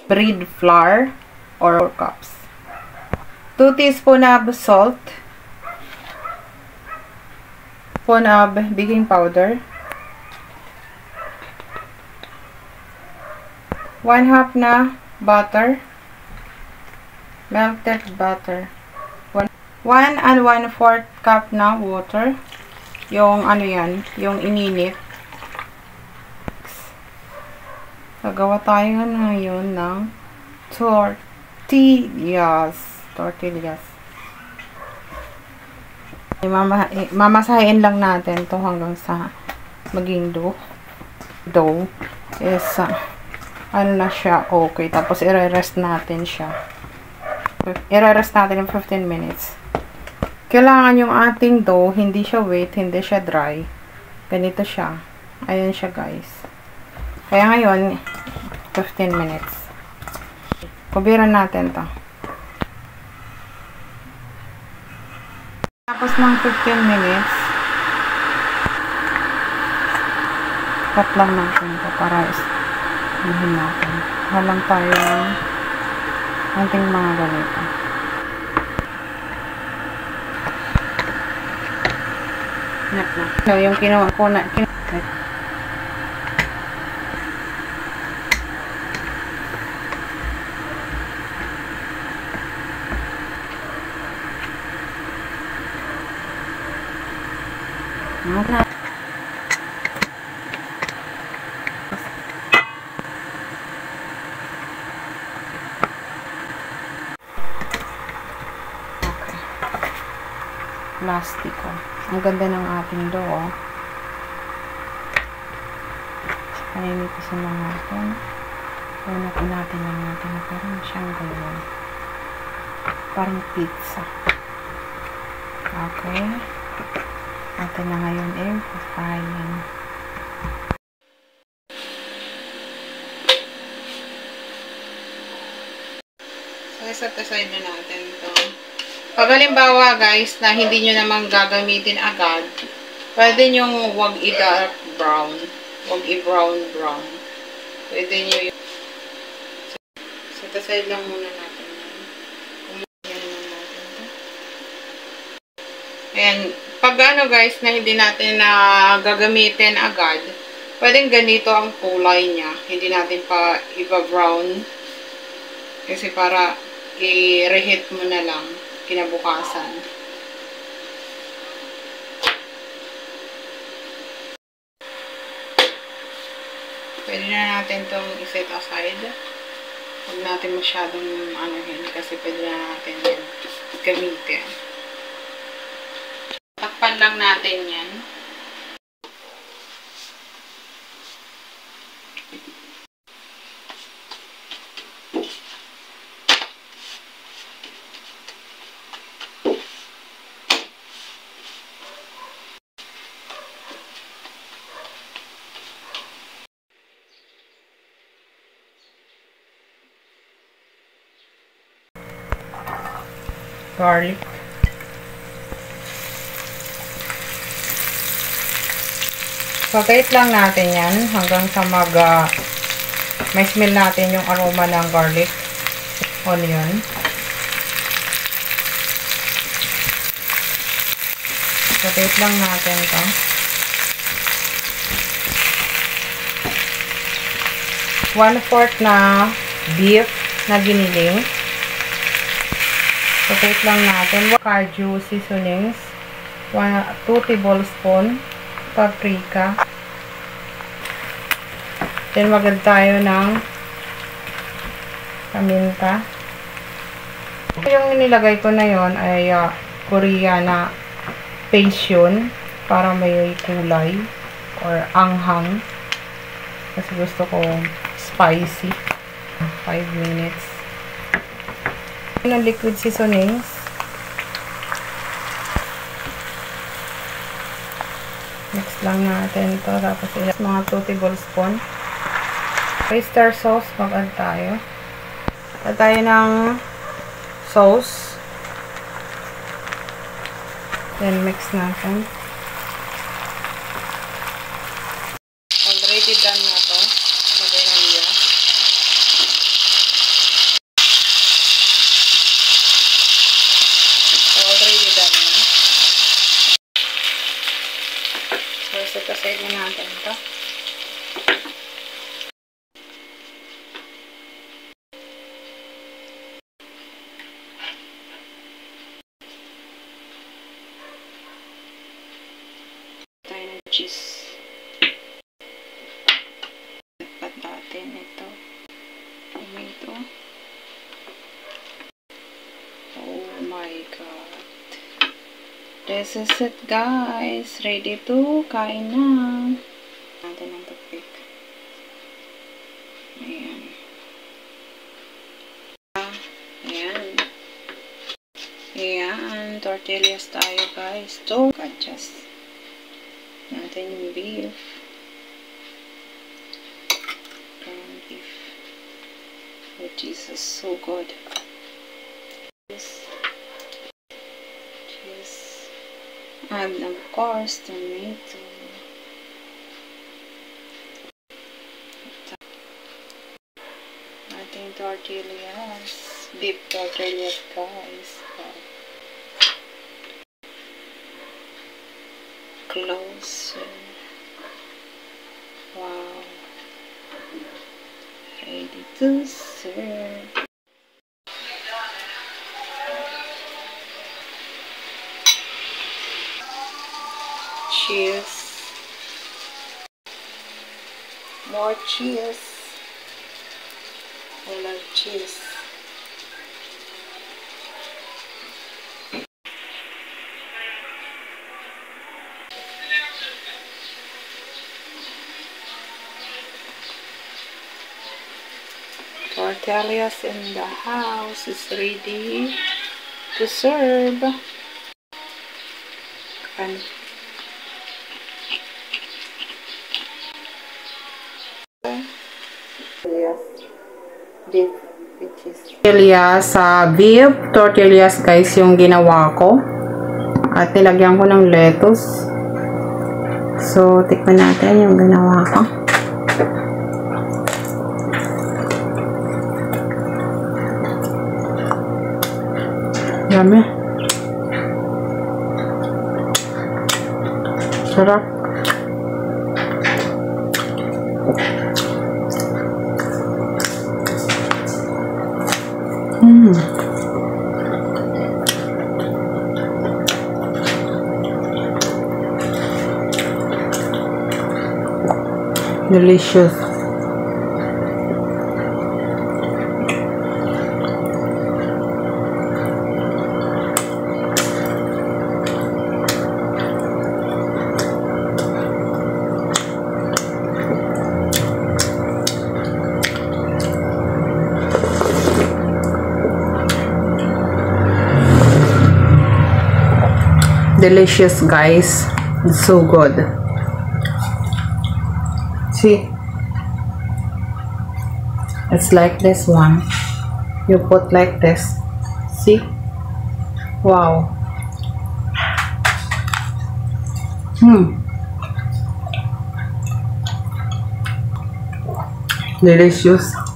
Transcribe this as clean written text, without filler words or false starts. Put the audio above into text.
bread flour or 4 cups. 2 teaspoon of salt. Spoon of baking powder. 1/2 na butter. Melted butter. 1 and 1/4 cup na water. Yung ano yan, yung ininit. Gagawa tayo ngayon ng tortillas. Mamasahin lang natin to hanggang sa maging dough is ano na siya, okay. Tapos i-rest natin siya. I-rest natin ng 15 minutes. Kailangan yung ating dough, hindi siya wet, hindi siya dry. Ganito siya. Ayan siya, guys. Kaya ngayon, 15 minutes. Kubiran natin to. Tapos ng 15 minutes, cut lang natin ito para isinahin natin. Halang tayo ng ating mga ganito. No, yung kinuha ko na okay. Plastiko. Ang ganda ng ating dough. Paninipisin lang natin. Unatin natin lang natin na parang siyang ganyan. Parang pizza. Okay. Atin na ngayon i-frying. So, set aside na natin ito. Pag halimbawa, guys, na hindi nyo naman gagamitin agad, pwede nyo wag i-dark brown. Wag i-brown. Pwede nyo yung set aside lang muna natin. Yan naman natin ito. Ayan. Pag ano guys, na hindi natin gagamitin agad, pwedeng ganito ang kulay niya. Hindi natin pa iba-brown. Kasi para i-reheat mo na lang kinabukasan. Pwede na natin itong i-set aside. Huwag natin masyadong anuhin kasi pwede na natin yan gamitin. Takpan lang natin yan. Garlic. Pagkait lang natin yan hanggang sa may smell natin yung aroma ng garlic, onion. Pagkait lang natin ito. One-fourth na beef na giniling. Pagkait lang natin. Kaju seasonings. 2 tablespoon. Paprika. Then magad tayo ng paminta. Yung nilagay ko na yon ay Koreana paste yun para may kulay or anghang. Kasi gusto ko spicy. 5 minutes. Yung liquid seasonings. Mix lang natin ito. Tapos mga 2 tablespoon. Oyster sauce. Mag-add tayo. Add tayo ng sauce. Then mix natin. Already done na to. Lagay na niya. Set aside na natin ito. Tayo ng cheese. Pat natin ito. Tomato. Oh my god. This is it, guys. Ready to kain na. Natin ang toothpick. Ayan. Ayan. Ayan. Tortillas tayo, guys. To adjust natin yung beef. Ground beef. Oh, Jesus. So good. And of course, tomato. Ating tortillas. Beef tortillas, guys. Closer. Wow. Ready to serve. Cheese. More cheese. I love cheese. Tortillas in the house is ready to serve. And beef with cheese. Tortillas sa beef tortillas, guys, yung ginawa ko. At nilagyan ko ng lettuce. So, tikman natin yung ginawa ko. Yummy. Sarap. Delicious. Delicious, guys. It's so good. See, it's like this one. You put like this. See? Wow. Delicious.